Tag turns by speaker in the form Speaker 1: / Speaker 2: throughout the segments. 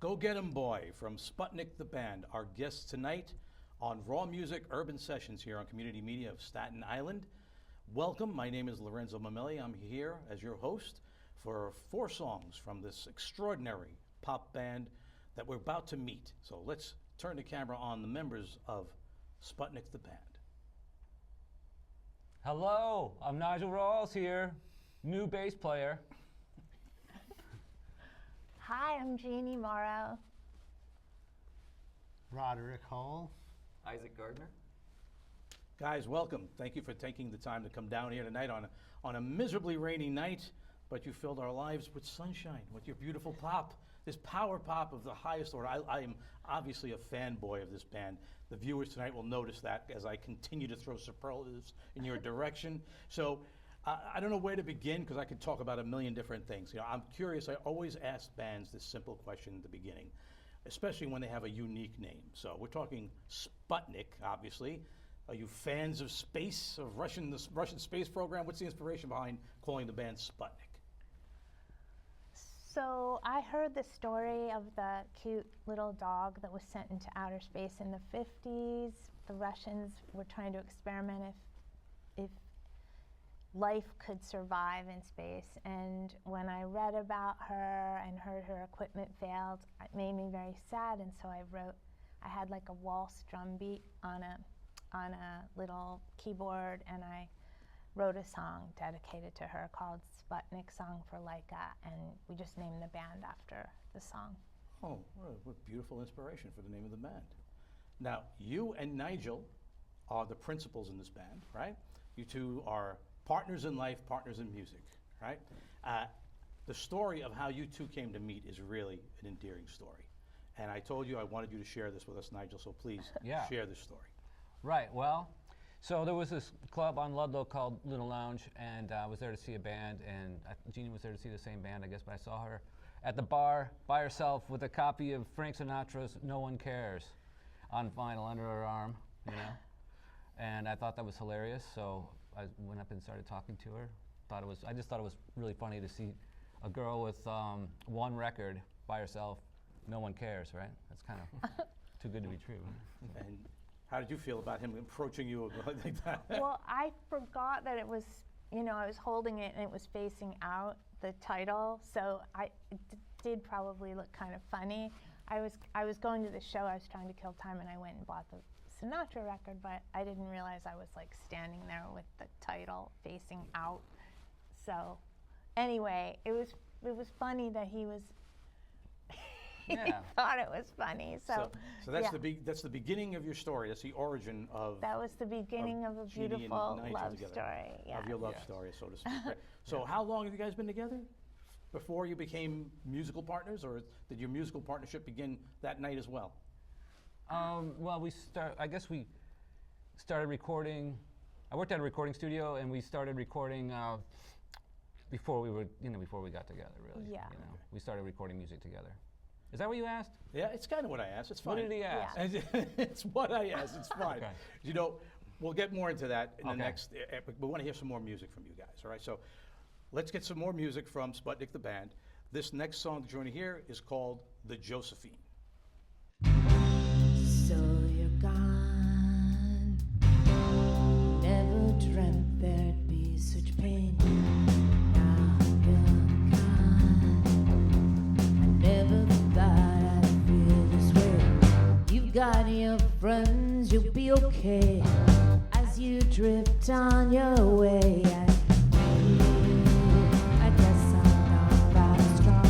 Speaker 1: Go Get 'Em Boy from Sputnik The Band, our guest tonight on Raw Music Urban Sessions here on Community Media of Staten Island. Welcome, my name is Lorenzo Mamelli. I'm here as your host for 4 songs from this extraordinary pop band that we're about to meet. So let's turn the camera on the members of Sputnik The Band.
Speaker 2: Hello, I'm Nigel Rawls here, new bass player.
Speaker 3: Hi, I'm Jeannie Morrow.
Speaker 4: Roderick Hall.
Speaker 5: Isaac Gardner.
Speaker 1: Guys, welcome. Thank you for taking the time to come down here tonight on a miserably rainy night, but you filled our lives with sunshine, with your beautiful pop, this power pop of the highest order. I am obviously a fanboy of this band. The viewers tonight will notice that as I continue to throw superlatives in your direction. So I don't know where to begin because I could talk about a million different things. You know, I'm curious. I always ask bands this simple question at the beginning, especially when they have a unique name. So we're talking Sputnik, obviously. Are you fans of space, of the Russian space program? What's the inspiration behind calling the band Sputnik?
Speaker 3: So I heard the story of the cute little dog that was sent into outer space in the 50s. The Russians were trying to experiment if life could survive in space. And when I read about her and heard her equipment failed, it made me very sad. And so I had like a waltz drum beat on a little keyboard, and I wrote a song dedicated to her called Sputnik Song for Laika, and we just named the band after the song.
Speaker 1: Oh, what beautiful inspiration for the name of the band. Now, you and Nigel are the principals in this band, right? You two are partners in life, partners in music, right? The story of how you two came to meet is really an endearing story. And I told you I wanted you to share this with us, Nigel, so please share this story.
Speaker 2: Right, well, so there was this club on Ludlow called Little Lounge, and I was there to see a band, and Jeannie was there to see the same band, I guess, but I saw her at the bar by herself with a copy of Frank Sinatra's No One Cares on vinyl under her arm, you know? And I thought that was hilarious, so I went up and started talking to her. I just thought it was really funny to see a girl with one record by herself. No one cares, right? That's kind of too good to be true.
Speaker 1: And how did you feel about him approaching you like that?
Speaker 3: Well, I forgot that it was, I was holding it and it was facing out, the title, so it did probably look kind of funny. I was going to the show, I was trying to kill time, and I went and bought the Sinatra record, but I didn't realize I was like standing there with the title facing out. So anyway, it was funny that he was he thought it was funny. So
Speaker 1: that's that's the beginning of your story. That's the origin of
Speaker 3: that was the beginning of a beautiful love story. Yeah.
Speaker 1: Of your love story, so to speak. Right. So how long have you guys been together? Before you became musical partners, or did your musical partnership begin that night as well?
Speaker 2: Well, we started recording. I worked at a recording studio, and we started recording before we got together. Really,
Speaker 3: yeah.
Speaker 2: We started recording music together. Is that what you asked?
Speaker 1: Yeah, it's kind of what I asked. It's fine.
Speaker 2: What did he ask?
Speaker 1: Yeah. It's what I asked. It's fine.
Speaker 2: Okay.
Speaker 1: We'll get more into that in the next. We want to hear some more music from you guys. All right, so let's get some more music from Sputnik the Band. This next song that you're going to hear is called "The Josephine."
Speaker 6: So you're gone. Never dreamt there'd be such pain. Now you're gone. I never thought I'd feel this way. You've got your friends, you'll be okay as you drift on your way. I guess I'm not that strong.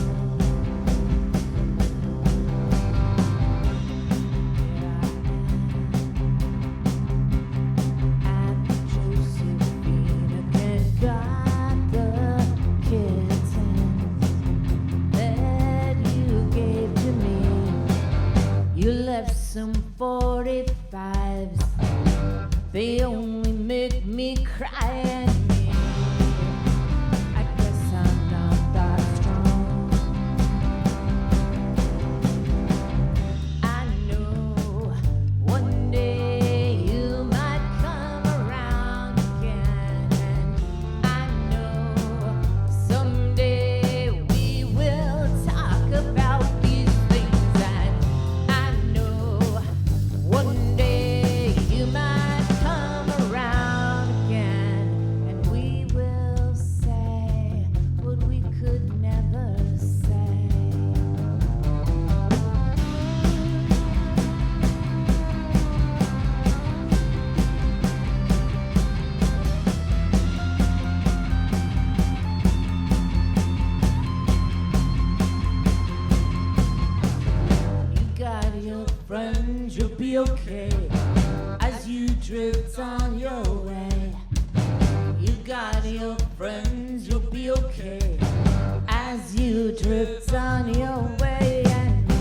Speaker 6: Some 45s, they only make me cry, and I guess I'm not that strong. I know one day you might come around again, and I know someday we will talk about these things. be okay as you drift on your way. You got your friends, you'll be okay as you drift on your way. And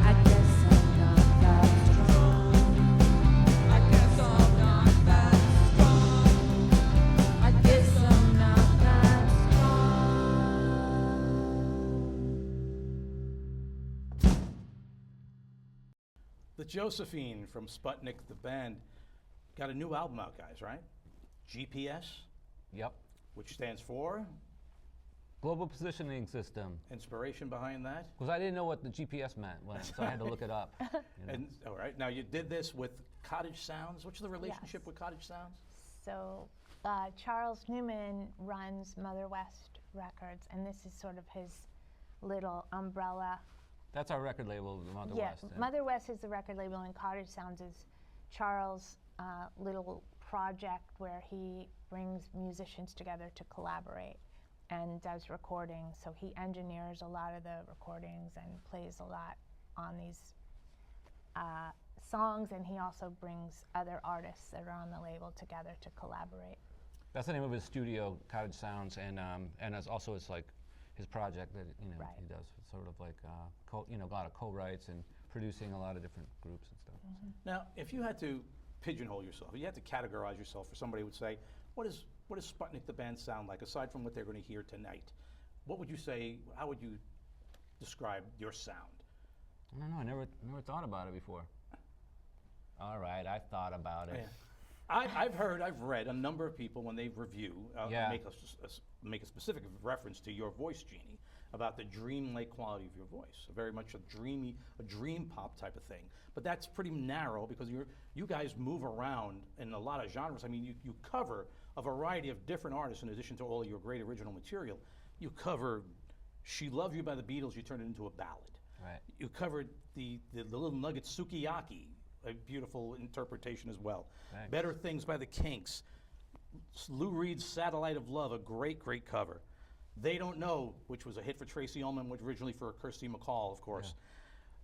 Speaker 6: I guess I'm not that strong. I guess I'm not that strong. I guess I'm not that strong.
Speaker 1: The Josephine from Sputnik The Band got a new album out, guys, right? GPS,
Speaker 2: Yep.
Speaker 1: which stands for
Speaker 2: Global Positioning System.
Speaker 1: inspiration behind that.
Speaker 2: Because I didn't know what the GPS meant, so I had to look it up. You know.
Speaker 1: And all right, now you did this with Cottage Sounds. What's the relationship
Speaker 3: Yes.
Speaker 1: with Cottage Sounds?
Speaker 3: So Charles Newman runs Mother West Records, and this is sort of his little umbrella.
Speaker 2: That's our record label, Mother
Speaker 3: Yeah,
Speaker 2: West. and-
Speaker 3: Mother West is the record label, and Cottage Sounds is Charles' little project where he brings musicians together to collaborate and does recordings. So he engineers a lot of the recordings and plays a lot on these songs, and he also brings other artists that are on the label together to collaborate.
Speaker 2: That's the name of his studio, Cottage Sounds, and it's also it's like his project that
Speaker 3: Right.
Speaker 2: he does. It's sort of like a lot of co-writes and producing a lot of different groups and stuff.
Speaker 1: Now, if you had to pigeonhole yourself, if you had to categorize yourself, or somebody would say, what does Sputnik the Band sound like, aside from what they're going to hear tonight? What would you say, how would you describe your sound?
Speaker 2: I don't know. I never thought about it before. All right, I thought about it.
Speaker 1: I've read a number of people when they review,
Speaker 2: Yeah.
Speaker 1: make a specific reference to your voice, Jeannie, about the dreamlike quality of your voice, very much a dream pop type of thing. But that's pretty narrow because you guys move around in a lot of genres. I mean, you cover a variety of different artists in addition to all of your great original material. You covered "She Loved You" by the Beatles. You turned it into a ballad.
Speaker 2: Right.
Speaker 1: You covered the little nugget "Sukiyaki," a beautiful interpretation as well.
Speaker 2: Thanks.
Speaker 1: "Better Things" by the Kinks. Lou Reed's "Satellite of Love," a great cover. "They Don't Know," which was a hit for Tracy Ullman, which originally for Kirsty MacColl, of course.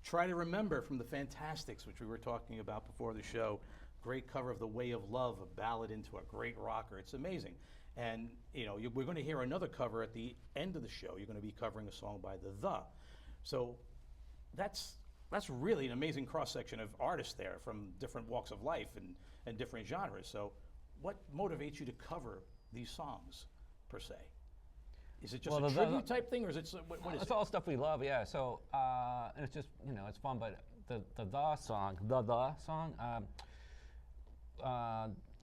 Speaker 1: "Try to Remember" from the Fantastics, which we were talking about before the show. Great cover of "The Way of Love," a ballad into a great rocker. It's amazing. And we're going to hear another cover at the end of the show. You're going to be covering a song by The. So that's really an amazing cross-section of artists there from different walks of life and different genres. So what motivates you to cover these songs, per se? Is it just
Speaker 2: Well,
Speaker 1: a
Speaker 2: the
Speaker 1: tribute type thing, or is it, what is
Speaker 2: It's
Speaker 1: it?
Speaker 2: all stuff we love, yeah. So and it's just it's fun. But the song,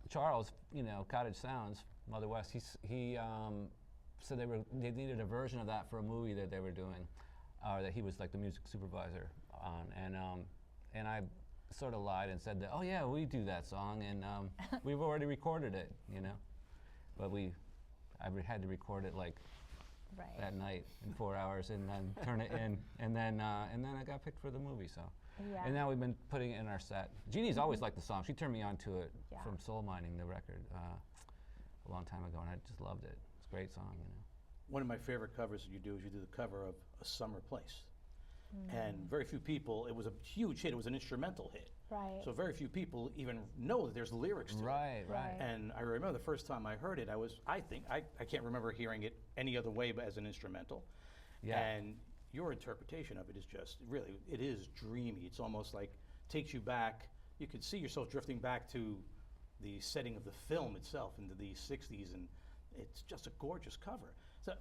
Speaker 2: Charles, Cottage Sounds, Mother West. He said they needed a version of that for a movie that they were doing, or that he was like the music supervisor on, and I sort of lied and said that, oh yeah, we do that song, and we've already recorded it, but I had to record it like
Speaker 3: Right.
Speaker 2: that night in 4 hours and then turn it in, and then I got picked for the movie. So,
Speaker 3: Yeah.
Speaker 2: and now we've been putting it in our set. Jeannie's always liked the song. She turned me on to it
Speaker 3: Yeah.
Speaker 2: from Soul Mining, the record, a long time ago, and I just loved it. It's a great song,
Speaker 1: One of my favorite covers that you do is you do the cover of "A Summer Place." And very few people, it was a huge hit, it was an instrumental hit.
Speaker 3: Right.
Speaker 1: So very few people even know that there's lyrics to it.
Speaker 2: Right.
Speaker 3: Right.
Speaker 1: And I remember the first time I heard it, I can't remember hearing it any other way but as an instrumental.
Speaker 2: Yeah.
Speaker 1: And your interpretation of it is just, really, it is dreamy. It's almost like takes you back, you could see yourself drifting back to the setting of the film itself into the 60s, and it's just a gorgeous cover. So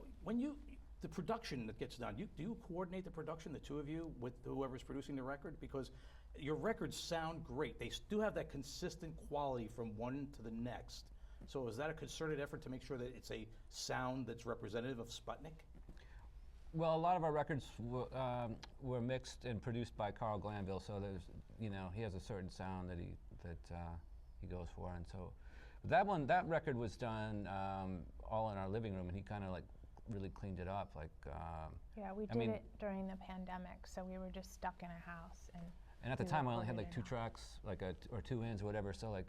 Speaker 1: the production that gets done, do you coordinate the production, the two of you, with whoever's producing the record? Because your records sound great. They do have that consistent quality from one to the next. So is that a concerted effort to make sure that it's a sound that's representative of Sputnik?
Speaker 2: Well, a lot of our records were mixed and produced by Carl Glanville, so there's, he has a certain sound that he goes for, and so that record was done all in our living room, and he kind of like really cleaned it up,
Speaker 3: Yeah, we did it during the pandemic, so we were just stuck in a house,
Speaker 2: and at the
Speaker 3: we
Speaker 2: time I only had
Speaker 3: recorded
Speaker 2: like
Speaker 3: it
Speaker 2: 2
Speaker 3: out.
Speaker 2: tracks, or 2 ins or whatever, so like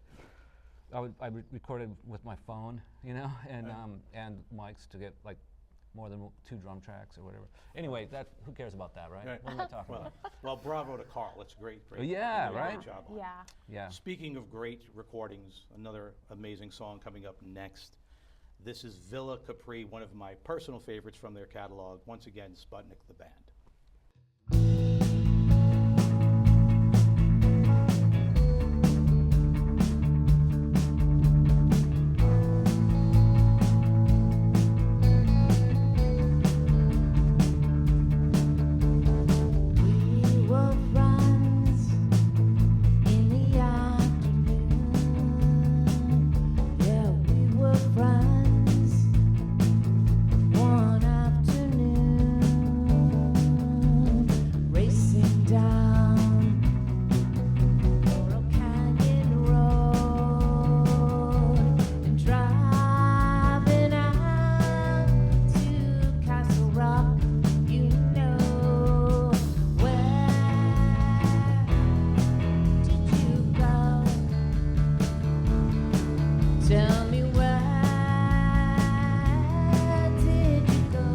Speaker 2: I recorded with my phone, and mics to get like more than 2 drum tracks or whatever. Anyway, who cares about that, right?
Speaker 1: Right.
Speaker 2: What am I talking
Speaker 1: Well,
Speaker 2: about?
Speaker 1: well, bravo to Carl. It's great.
Speaker 2: Oh, yeah,
Speaker 1: you did a
Speaker 2: right?
Speaker 1: Great job on it.
Speaker 3: Yeah.
Speaker 2: Yeah.
Speaker 1: Speaking of great recordings, another amazing song coming up next. This is Villa Capri, one of my personal favorites from their catalog. Once again, Sputnik the Band.
Speaker 6: We were friends in the afternoon. Yeah, we were friends one afternoon, racing down Laurel Canyon Road and driving out to Castle Rock. You know, where did you go? Tell me, where did you go?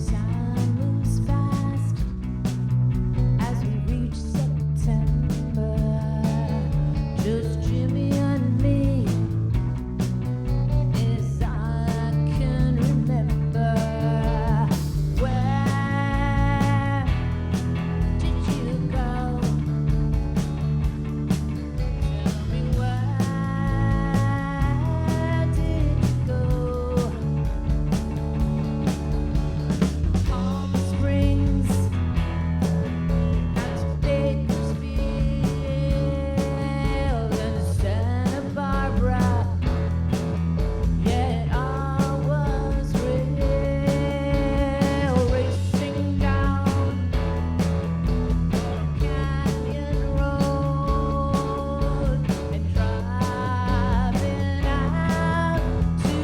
Speaker 6: Time moves fast as we reach September. Just Jimmy and me, as I can remember. Where did you go? Tell me, where did you go? Palm Springs and Bakersfield and Santa Barbara. Yet I was racing down Canyon Road and driving out to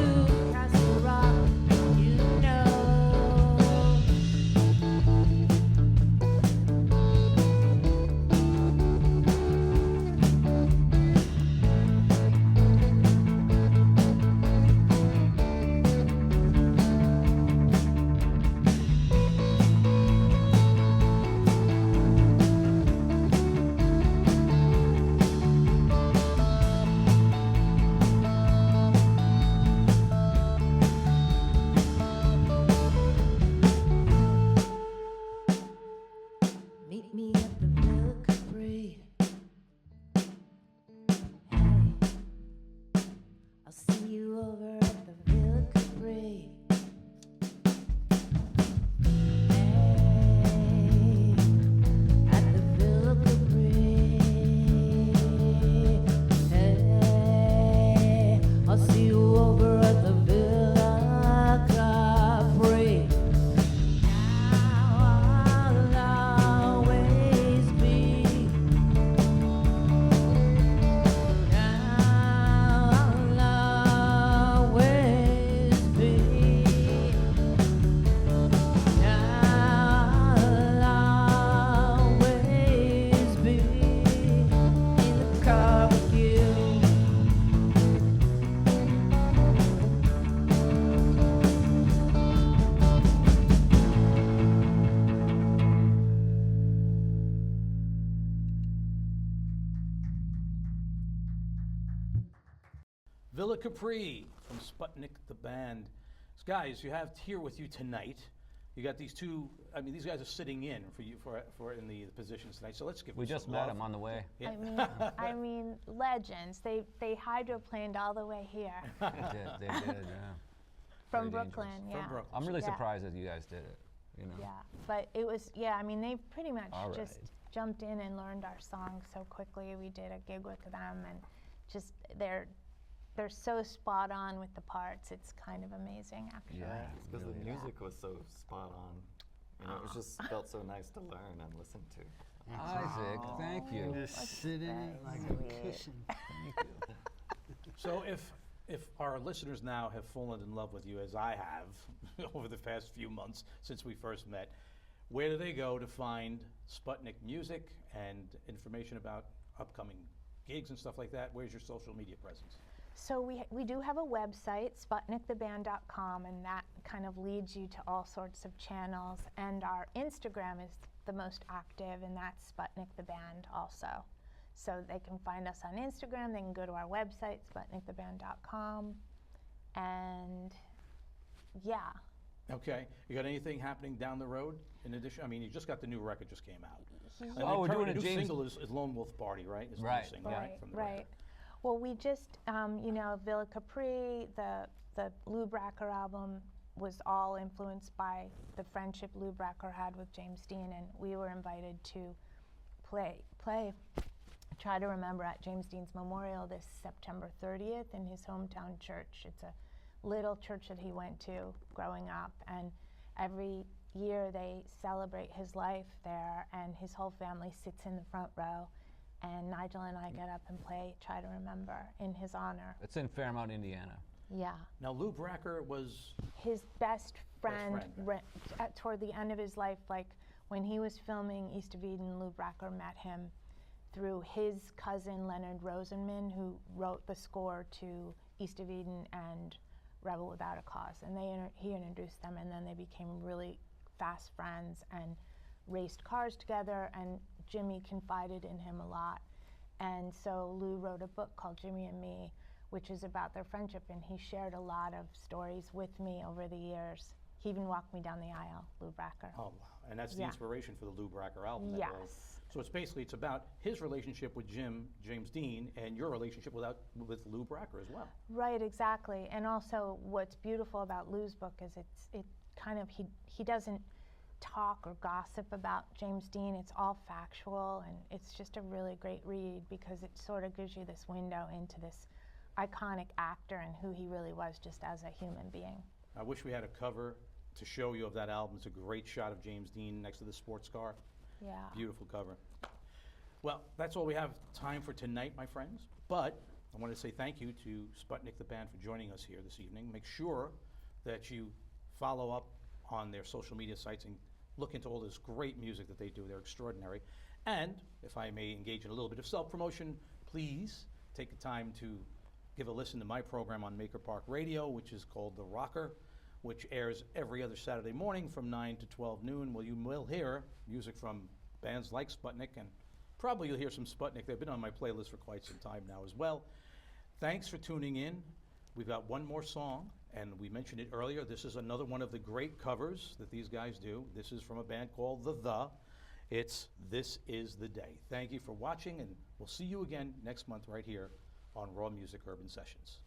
Speaker 6: Castle Rock. You know. Meet me at the Villa Capri. Hey, I'll see you over at the Villa Capri. Hey, at the Villa Capri. Hey, I'll see you over at the Villa Capri. Now I'll always be. Now I'll always be. Now I'll always be in the car with you.
Speaker 1: Villa Capri from Sputnik the Band. So guys, you have here with you tonight. You got these two. I mean, these guys are sitting in for you for in the positions tonight. So let's give
Speaker 2: We
Speaker 1: them
Speaker 2: just
Speaker 1: some
Speaker 2: met
Speaker 1: love.
Speaker 2: him on the way.
Speaker 1: Yeah.
Speaker 3: I mean, legends. They hydroplaned all the way here
Speaker 2: They did, yeah.
Speaker 3: from
Speaker 2: Very
Speaker 3: Brooklyn.
Speaker 2: dangerous.
Speaker 3: Yeah.
Speaker 1: From Brooklyn.
Speaker 2: I'm really
Speaker 3: Yeah.
Speaker 2: surprised that you guys did it, you know.
Speaker 3: Yeah, but it was, yeah, I mean, they pretty much
Speaker 2: All
Speaker 3: just
Speaker 2: right.
Speaker 3: jumped in and learned our song so quickly. We did a gig with them, and just they're so spot on with the parts. It's kind of amazing, actually.
Speaker 2: Yeah.
Speaker 4: Because the
Speaker 2: really.
Speaker 4: music was so spot on. You know, it was just felt so nice to learn and listen to.
Speaker 2: Isaac, thank you.
Speaker 5: Just sit in it like a cushion.
Speaker 1: So if our listeners now have fallen in love with you, as I have over the past few months since we first met, where do they go to find Sputnik music and information about upcoming gigs and stuff like that? Where's your social media presence?
Speaker 3: So we do have a website, sputniktheband.com, and that kind of leads you to all sorts of channels. And our Instagram is the most active, and that's Sputnik The Band also. So they can find us on Instagram, they can go to our website, sputniktheband.com, and yeah.
Speaker 1: Okay. You got anything happening down the road in addition? I mean, you just got the new record just came out. And
Speaker 2: Oh, we're doing a
Speaker 1: the new
Speaker 2: James-
Speaker 1: single is Lone Wolf Party, right? Is the new
Speaker 2: Right.
Speaker 1: single,
Speaker 3: Right,
Speaker 1: from the
Speaker 3: right.
Speaker 1: record.
Speaker 3: Well, we just, Villa Capri, the Lou Bracker album was all influenced by the friendship Lou Bracker had with James Dean, and we were invited to try to remember at James Dean's memorial this September 30th in his hometown church. It's a little church that he went to growing up, and every year they celebrate his life there, and his whole family sits in the front row, and Nigel and I get up and try to remember in his honor.
Speaker 2: It's in Fairmount, Indiana.
Speaker 3: Yeah.
Speaker 1: Now, Lou Bracker was,
Speaker 3: His best friend,
Speaker 1: friend,
Speaker 3: toward the end of his life, like when he was filming East of Eden, Lou Bracker met him through his cousin Leonard Rosenman, who wrote the score to East of Eden and Rebel Without a Cause, and he introduced them, and then they became really fast friends and raced cars together, and Jimmy confided in him a lot, and so Lou wrote a book called Jimmy and Me, which is about their friendship, and he shared a lot of stories with me over the years. He even walked me down the aisle, Lou Bracker.
Speaker 1: oh, wow. And that's the
Speaker 3: Yeah.
Speaker 1: inspiration for the Lou Bracker album. that goes-
Speaker 3: Yes.
Speaker 1: So it's about his relationship with James Dean, and your relationship with Lou Bracker as well.
Speaker 3: Right, exactly. And also what's beautiful about Lou's book is he doesn't talk or gossip about James Dean. It's all factual, and it's just a really great read because it sort of gives you this window into this iconic actor and who he really was just as a human being.
Speaker 1: I wish we had a cover to show you of that album. It's a great shot of James Dean next to the sports car.
Speaker 3: Yeah.
Speaker 1: Beautiful cover. Well, that's all we have time for tonight, my friends. But I want to say thank you to Sputnik The Band for joining us here this evening. Make sure that you follow up on their social media sites and look into all this great music that they do. They're extraordinary. And if I may engage in a little bit of self-promotion, please take the time to give a listen to my program on Maker Park Radio, which is called The Rocker, which airs every other Saturday morning from 9 to 12 noon. Well, you will hear music from bands like Sputnik, and probably you'll hear some Sputnik. They've been on my playlist for quite some time now as well. Thanks for tuning in. We've got one more song, and we mentioned it earlier. This is another one of the great covers that these guys do. This is from a band called The. It's This Is the Day. Thank you for watching, and we'll see you again next month right here on Raw Music Urban Sessions.